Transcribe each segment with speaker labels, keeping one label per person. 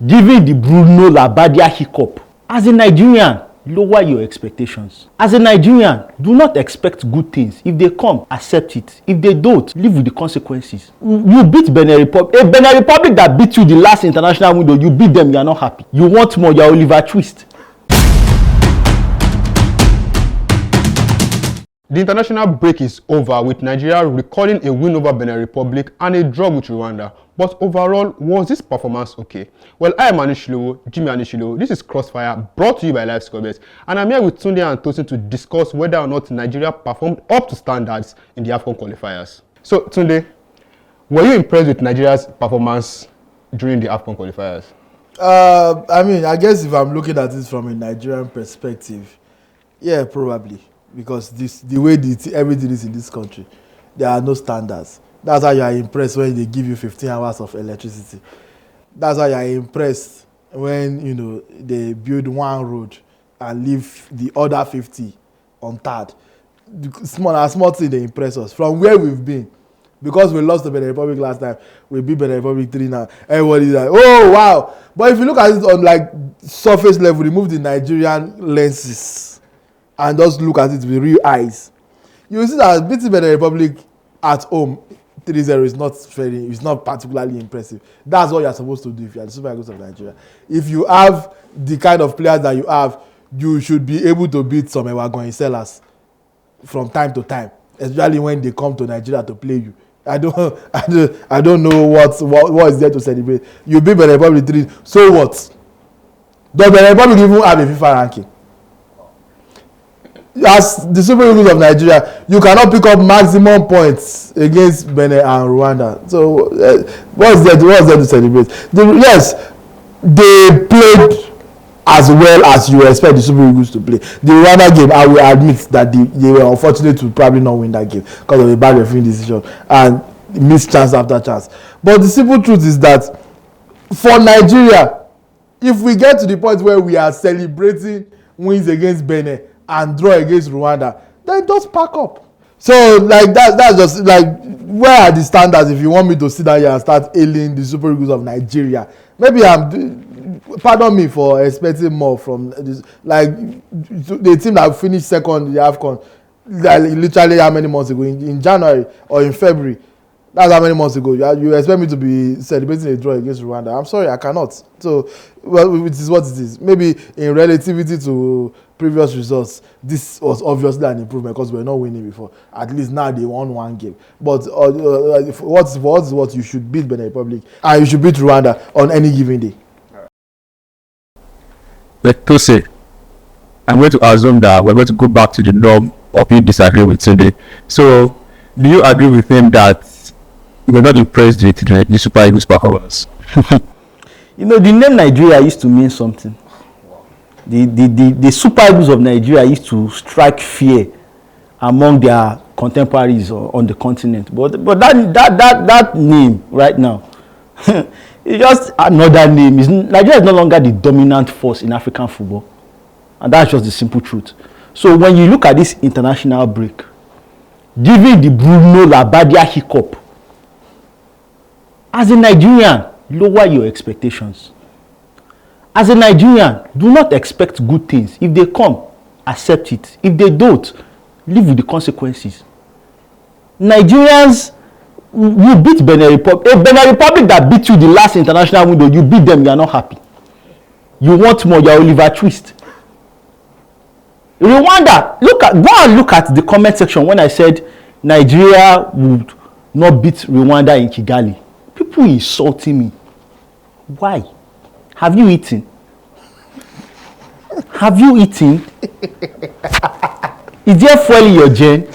Speaker 1: Given the Bruno Labbadia hiccup, as a Nigerian, lower your expectations. As a Nigerian, do not expect good things. If they come, accept it. If they don't, live with the consequences. You beat Benin Republic. A Benin Republic that beat you the last international window, you beat them, you are not happy. You want more, you are Oliver Twist.
Speaker 2: The international break is over, with Nigeria recording a win over Benin Republic and a draw with Rwanda. But overall, was this performance okay? Well, I am Jimmy Anishilo. This is Crossfire, brought to you by Live Scorebet, and I'm here with Tunde and Tosin to discuss whether or not Nigeria performed up to standards in the AFCON qualifiers. So, Tunde, were you impressed with Nigeria's performance during the AFCON qualifiers?
Speaker 3: I guess if I'm looking at it from a Nigerian perspective, yeah, probably. Because the way everything is in this country, there are no standards. That's why you are impressed when they give you 15 hours of electricity. That's why you are impressed when they build one road and leave the other 50 untarred. Small thing they impress us from where we've been. Because we lost to Benin Republic last time, we beat Benin Republic 3 now. Everybody's like, oh wow! But if you look at it on like surface level, remove the Nigerian lenses and just look at it with real eyes, you will see that beating Benin Republic at home 3-0 is not particularly impressive. That's what you're supposed to do if you're the Super Eagles of Nigeria. If you have the kind of players that you have, you should be able to beat some Ewagon sellers from time to time, especially when they come to Nigeria to play you. I don't know what is there to celebrate. You beat Benin Republic 3, so what? Does Benin Republic even have a FIFA ranking? As the Super Eagles of Nigeria, you cannot pick up maximum points against Benin and Rwanda. So what's there to celebrate? Yes, they played as well as you expect the Super Eagles to play. The Rwanda game, I will admit that they were unfortunate to probably not win that game because of a bad refereeing decision and missed chance after chance. But the simple truth is that for Nigeria, if we get to the point where we are celebrating wins against Benin and draw against Rwanda, then just pack up. So like that's just like, where are the standards if you want me to sit down here and start hailing the Super Eagles of Nigeria? Maybe pardon me for expecting more from this, like the team that finished second in the AFCON, like literally how many months ago, in January or in February. That's how many months ago. You expect me to be celebrating a draw against Rwanda? I'm sorry, I cannot. So, well, it is what it is. Maybe in relativity to previous results, this was obviously an improvement because we were not winning before. At least now they won one game. But what you should beat Benin Republic and you should beat Rwanda on any given day.
Speaker 4: But to say, I'm going to assume that we're going to go back to the norm of you disagree with today. So, do you agree with him that we're not impressed with the Super Eagles performance?
Speaker 1: The name Nigeria used to mean something. The Super Eagles of Nigeria used to strike fear among their contemporaries on the continent. But that name right now, it's just another name. Nigeria is no longer the dominant force in African football. And that's just the simple truth. So when you look at this international break, given the Bruno Labbadia hiccup, as a Nigerian, lower your expectations. As a Nigerian, do not expect good things. If they come, accept it. If they don't, live with the consequences. Nigerians, you beat Benin Republic. A Benin Republic that beat you the last international window, you beat them, you are not happy. You want more, you are Oliver Twist. Rwanda, go and look at the comment section when I said Nigeria would not beat Rwanda in Kigali. People insulting me. Why? Have you eaten? Have you eaten? Is there fuel in your gen?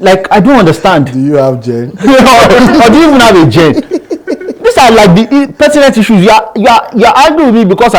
Speaker 1: Like, I don't understand.
Speaker 3: Do you have gen?
Speaker 1: Or do you even have a gen? These are like the pertinent issues. You're arguing with me because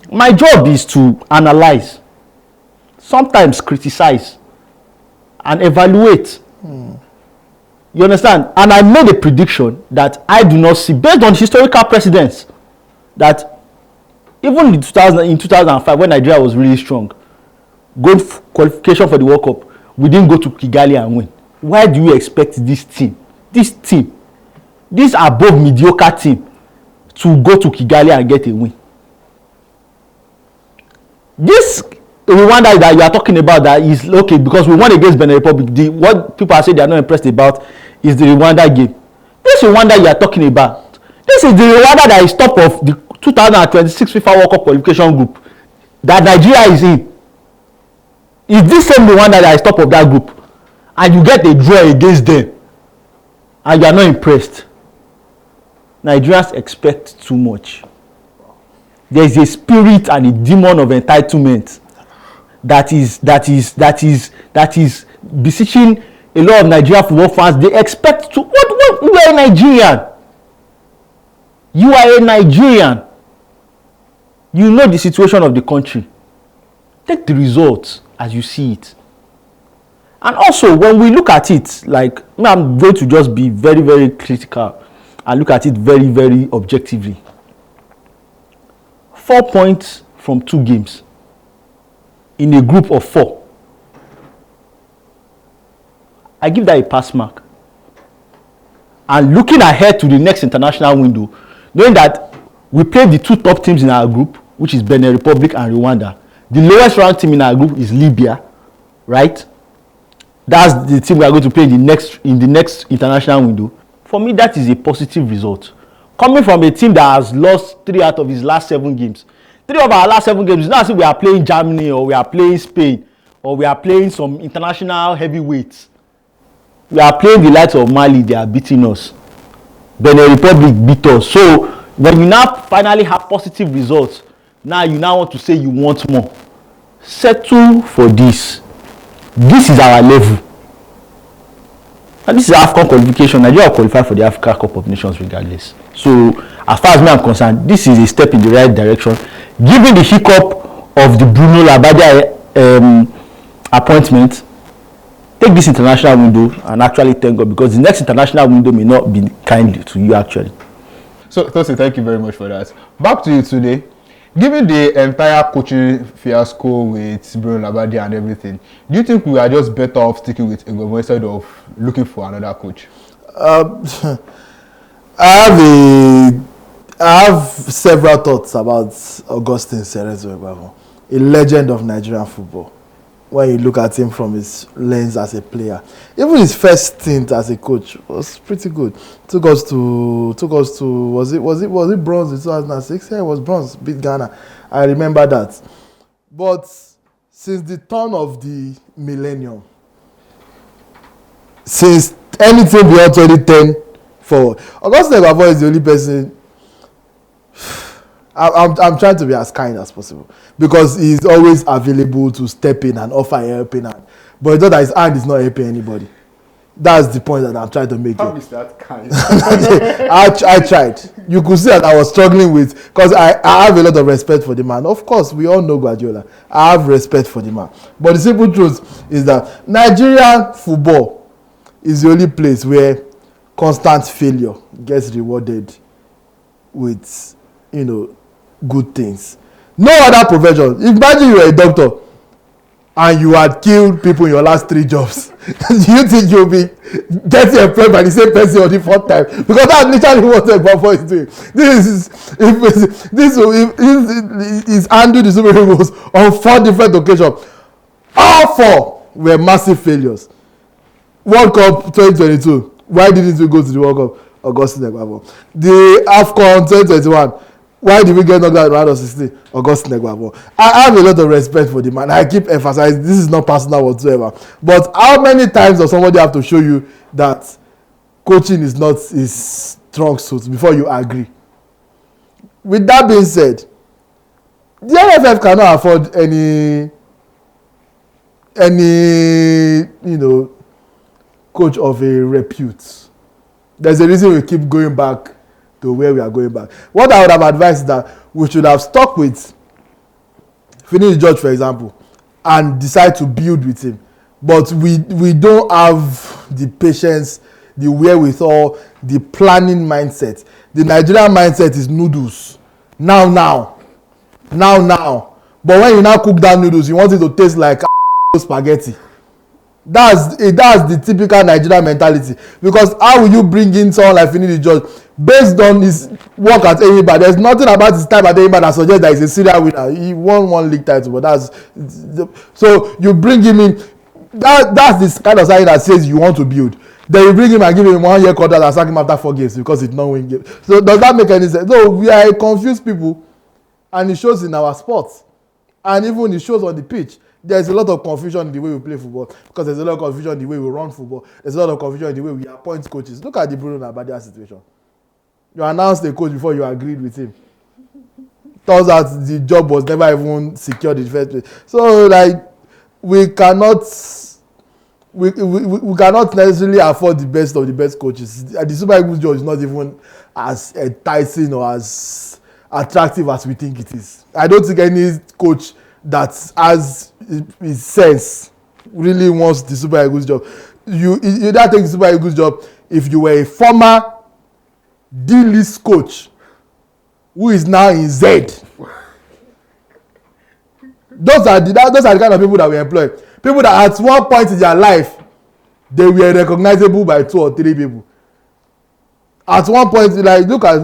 Speaker 1: my job is to analyze, sometimes criticize, and evaluate. You understand? And I made a prediction that I do not see, based on historical precedents, that even in 2005, when Nigeria was really strong, going qualification for the World Cup, we didn't go to Kigali and win. Why do you expect this above mediocre team to go to Kigali and get a win. This Rwanda that you are talking about that is okay because we won against Benin Republic. What people are saying they are not impressed about is the Rwanda game. This Rwanda you are talking about, this is the Rwanda that is top of the 2026 FIFA World Cup qualification group that Nigeria is in. It's this same Rwanda that is top of that group, and you get a draw against them, and you are not impressed. Nigerians expect too much. There is a spirit and a demon of entitlement that is beseeching a lot of Nigerian football fans. They expect to what you are a Nigerian. You are a Nigerian. You know the situation of the country. Take the results as you see it. And also, when we look at it, like I'm going to just be very, very critical and look at it very, very objectively. 4 points from 2 games in a group of 4. I give that a pass mark. And looking ahead to the next international window, knowing that we played the 2 top teams in our group, which is Benin Republic and Rwanda. The lowest ranked team in our group is Libya, right? That's the team we are going to play in the next international window. For me, that is a positive result. Coming from a team that has lost 3 out of his last 7 games. 3 of our last 7 games, it's not as if we are playing Germany or we are playing Spain or we are playing some international heavyweights. We are playing the likes of Mali, they are beating us. Benin Republic beat us. So when you now finally have positive results, now you now want to say you want more. Settle for this. This is our level. And this is AFCON qualification. Nigeria will qualify for the Africa Cup of Nations regardless. So as far as me I'm concerned, this is a step in the right direction. Given the hiccup of the Bruno Labbadia appointment, take this international window and actually thank God, because the next international window may not be kind to you actually.
Speaker 2: So Tosin, thank you very much for that. Back to you today. Given the entire coaching fiasco with Bruno Labbadia and everything, do you think we are just better off sticking with Igbo instead of looking for another coach?
Speaker 3: I have several thoughts about Augustine Cerezo Egbavo, a legend of Nigerian football. When you look at him from his lens as a player, even his first stint as a coach was pretty good. Took us to was it bronze in 2006? Yeah, it was bronze. Beat Ghana. I remember that. But since the turn of the millennium, since anything beyond 2010 forward, Augustine Egbavo is the only person. I'm trying to be as kind as possible because he's always available to step in and offer a helping hand. But it's not that his hand is not helping anybody. That's the point that I'm trying to make.
Speaker 2: How is that kind?
Speaker 3: I tried. You could see that I was struggling with, because I have a lot of respect for the man. Of course, we all know Guardiola. I have respect for the man. But the simple truth is that Nigerian football is the only place where constant failure gets rewarded with, good things. No other profession. Imagine you are a doctor and you had killed people in your last 3 jobs. Do you think you'll be getting employed by the same person on the 4th time? Because that's literally what Egbavo is doing. This is handled the Super Eagles on 4 different occasions. All 4 were massive failures. World Cup 2022. Why didn't we go to the World Cup? Augustine Egbavo. The AFCON 2021. Why did we get knocked out in round of 16? Augustine Egbavo. I have a lot of respect for the man. I keep emphasizing this is not personal whatsoever. But how many times does somebody have to show you that coaching is not his strong suit before you agree? With that being said, the NFF cannot afford any coach of a repute. There's a reason we keep going back to where we are going back. What I would have advised is that we should have stuck with Finidi George, for example, and decide to build with him. But we don't have the patience, the wherewithal, the planning mindset. The Nigerian mindset is noodles. Now. But when you now cook that noodles, you want it to taste like spaghetti. That's the typical Nigerian mentality. Because how will you bring in someone like Finidi George based on his work at Enyimba? There's nothing about his time at Enyimba that suggests that he's a serial winner. He won one league title, but that's so you bring him in. That's this kind of side that says you want to build. Then you bring him and give him 1 year contract and sack him after 4 games because it's not winning game. So does that make any sense? No, we are confused people, and it shows in our sports, and even it shows on the pitch. There's a lot of confusion in the way we play football because there's a lot of confusion in the way we run football. There's a lot of confusion in the way we appoint coaches. Look at the Bruno Labbadia situation. You announced the coach before you agreed with him. Turns out the job was never even secured in the first place. So like we cannot necessarily afford the best of the best coaches. The Super Eagles job is not even as enticing or as attractive as we think it is. I don't think any coach that has his sense really wants the Super Eagles job. You don't take the Super Eagles job if you were a former D-list coach who is now in Z. Those are the kind of people that we employ. People that at one point in their life they were recognizable by 2 or 3 people. At one point, like look at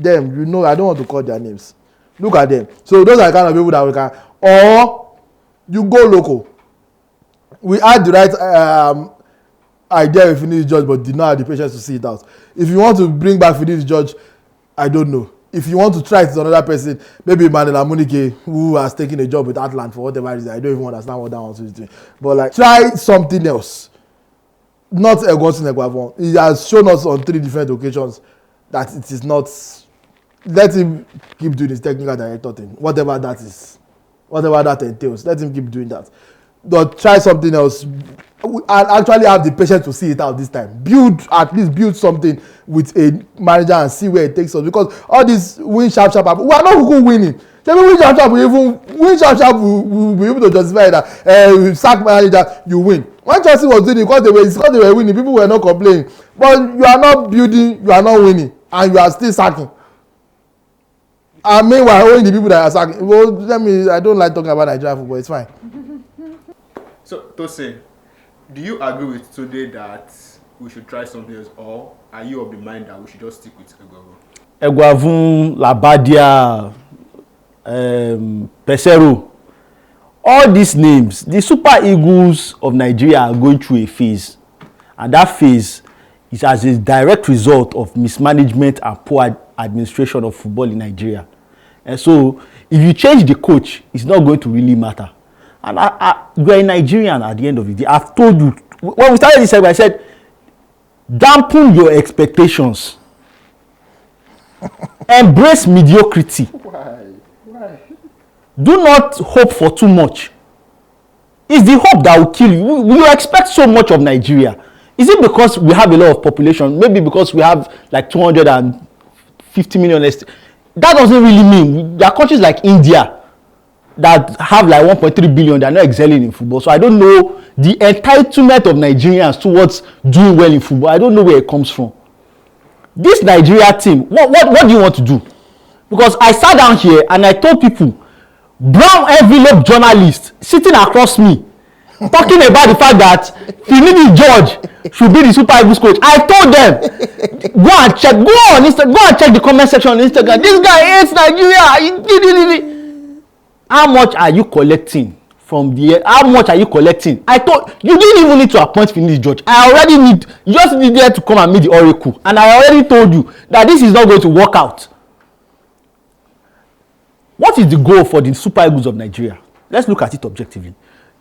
Speaker 3: them, you know, I don't want to call their names. Look at them. So those are the kind of people that we can. Or you go local. We had the right idea with Finidi George, but did not have the patience to see it out. If you want to bring back Finidi George, I don't know. If you want to try it with another person, maybe Manuel Amunike, who has taken a job with Atlant for whatever reason, I don't even understand what that one is doing. But like, try something else. Not Egosun Egwavon. He has shown us on 3 different occasions that it is not. Let him keep doing his technical director thing, whatever that is, whatever that entails. Let him keep doing that. But try something else and actually have the patience to see it out this time. At least build something with a manager and see where it takes us. Because all this win sharp, we are not who winning. Tell me win sharp, we will be able to justify that. You sack manager, you win. When Chelsea was doing it, because they were winning, people were not complaining. But you are not building, you are not winning, and you are still sacking. And meanwhile, only the people that are sacking. Well, I don't like talking about Nigerian football. It's fine.
Speaker 2: So, Tosin, do you agree with today that we should try something else, or are you of the mind that we should just stick with
Speaker 1: Egwavon, Labbadia, Pesero, all these names, the Super Eagles of Nigeria are going through a phase, and that phase is as a direct result of mismanagement and poor administration of football in Nigeria. And so, if you change the coach, it's not going to really matter. And you are a Nigerian at the end of the day. I've told you, when we started this segment, I said, dampen your expectations. Embrace mediocrity.
Speaker 2: Why?
Speaker 1: Do not hope for too much. It's the hope that will kill you. You expect so much of Nigeria. Is it because we have a lot of population? Maybe because we have like 250 million. That doesn't really mean. There are countries like India that have like 1.3 billion. They are not excelling in football. So I don't know the entitlement of Nigerians towards doing well in football. I don't know where it comes from. This Nigeria team, what do you want to do? Because I sat down here and I told people, brown envelope journalists sitting across me, talking about the fact that Finidi George should be the Super Eagles coach. I told them, go and check the comment section on Instagram. This guy hates Nigeria. How much are you collecting from the? How much are you collecting? I thought you didn't even need to appoint Finidi George. You just needed to come and meet the oracle, and I already told you that this is not going to work out. What is the goal for the Super Eagles of Nigeria? Let's look at it objectively.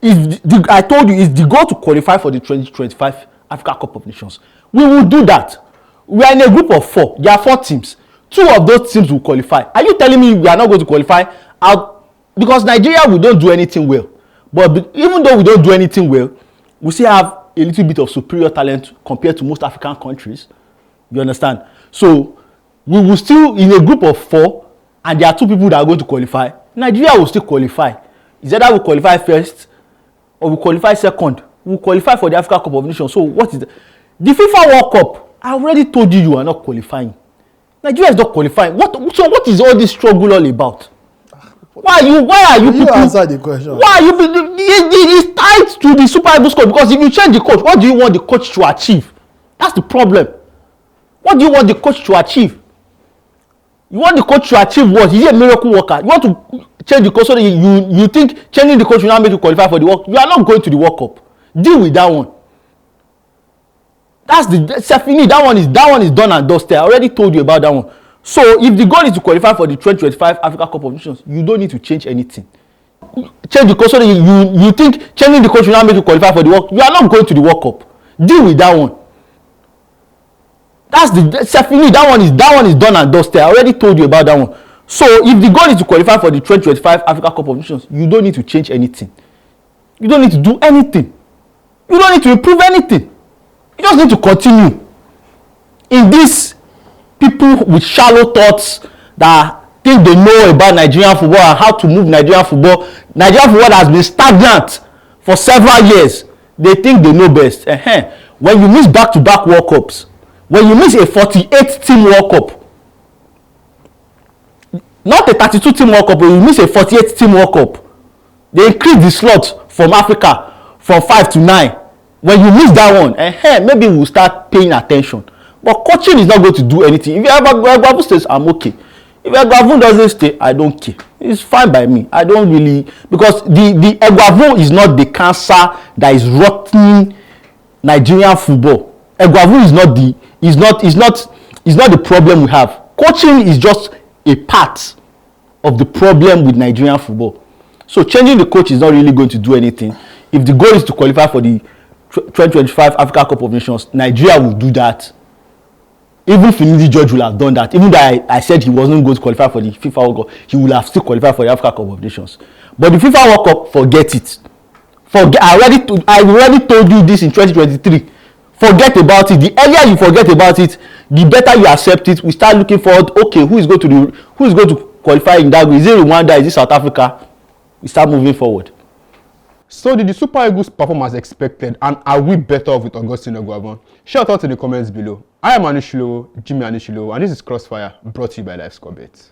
Speaker 1: I told you, is the goal to qualify for the 2025 Africa Cup of Nations. We will do that. We are in a group of 4. There are 4 teams. 2 of those teams will qualify. Are you telling me we are not going to qualify out? Because Nigeria, we don't do anything well. But even though we don't do anything well, we still have a little bit of superior talent compared to most African countries. You understand? So we will still, in a group of 4, and there are 2 people that are going to qualify. Nigeria will still qualify. Is either we qualify first or we qualify second. We will qualify for the Africa Cup of Nations. So what is the FIFA World Cup? I already told you you are not qualifying. Nigeria is not qualifying. So what is all this struggle all about? Why are you
Speaker 3: You
Speaker 1: people?
Speaker 3: answer the question.
Speaker 1: Why are you? It's tied to the Super Eagles coach, because if you change the coach, what do you want the coach to achieve? That's the problem. What do you want the coach to achieve? You want the coach to achieve what? Is he a miracle worker? You want to change the coach so that you think changing the coach will now make you qualify for the World Cup? You are not going to the World Cup. Deal with that one. That's the Sefini. That one is done and dusted. I already told you about that one. So if the goal is to qualify for the 2025 Africa Cup of Nations, you don't need to change anything. Change the coach so that you think changing the coach will now make you qualify for the World Cup. You are not going to the World Cup. Deal with that one. That's the Sefini. That one is done and dusted. I already told you about that one. So if the goal is to qualify for the 2025 Africa Cup of Nations, you don't need to change anything. You don't need to do anything. You don't need to improve anything. You just need to continue in this people with shallow thoughts that think they know about Nigerian football and how to move Nigerian football. Nigerian football has been stagnant for several years. They think they know best. When you miss back-to-back World Cups, when you miss a 48-team World Cup, not a 32-team World Cup, but you miss a 48-team World Cup, they increase the slot from Africa from 5 to 9. When you miss that one, maybe we'll start paying attention. But coaching is not going to do anything. If Egwavu stays, I'm okay. If Egwavu doesn't stay, I don't care. It's fine by me. I don't really, because the Egwavu is not the cancer that is rotting Nigerian football. Egwavu is not the problem we have. Coaching is just a part of the problem with Nigerian football. So changing the coach is not really going to do anything. If the goal is to qualify for the 2025 Africa Cup of Nations, Nigeria will do that. Even Finidi George will have done that. Even though I said he wasn't going to qualify for the FIFA World Cup, he will have still qualified for the Africa Cup of Nations. But the FIFA World Cup, forget it. I already told you this in 2023. Forget about it. The earlier you forget about it, the better you accept it. We start looking forward. Okay, who is going to qualify in that group? Is it Rwanda? Is it South Africa? We start moving forward.
Speaker 2: So did the Super Eagles perform as expected, and are we better off with Augustine Egwavu? Share your thoughts in the comments below. I am Jimmy Anishilo, and this is Crossfire, brought to you by LiveScoreBet.